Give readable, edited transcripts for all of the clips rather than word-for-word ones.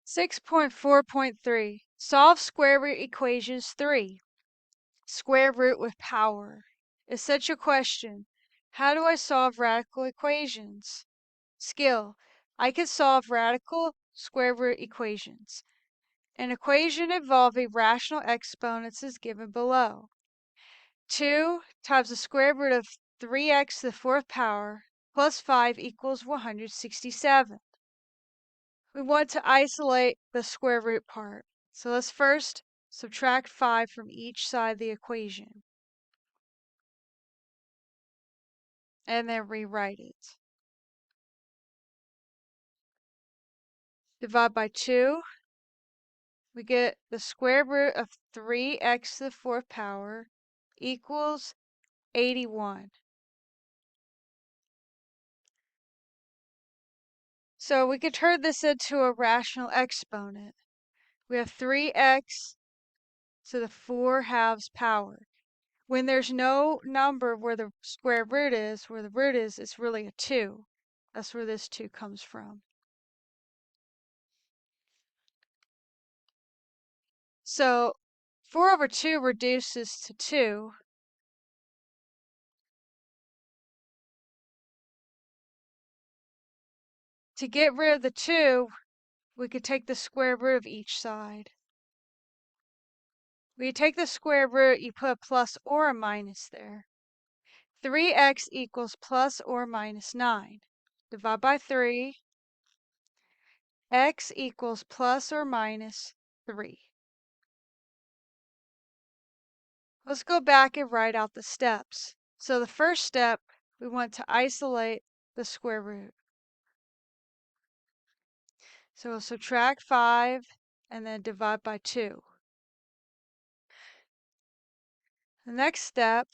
6.4.3. Solve square root equations 3. Square root with power. Essential question. How do I solve radical equations? Skill. I can solve radical square root equations. An equation involving rational exponents is given below. 2 times the square root of 3x to the fourth power plus 5 equals 167. We want to isolate the square root part. So let's first subtract 5 from each side of the equation. And then rewrite it. Divide by 2. We get the square root of 3x to the fourth power equals 81. So we could turn this into a rational exponent. We have 3x to the 4/2 power. When there's no number where the square root is, where the root is, it's really a 2. That's where this 2 comes from. So 4/2 reduces to 2. To get rid of the 2, we could take the square root of each side. When you take the square root, you put a plus or a minus there. 3x equals plus or minus 9. Divide by 3. X equals plus or minus 3. Let's go back and write out the steps. So the first step, we want to isolate the square root. So we'll subtract 5 and then divide by 2. The next step,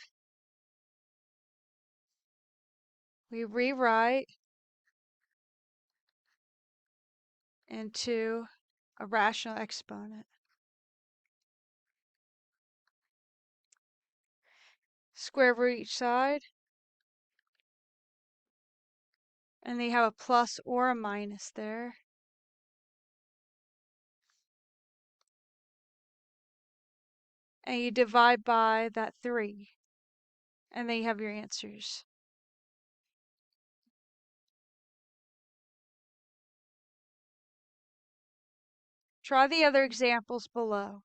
we rewrite into a rational exponent. Square root each side. And then you have a plus or a minus there. And you divide by that 3. And then you have your answers. Try the other examples below.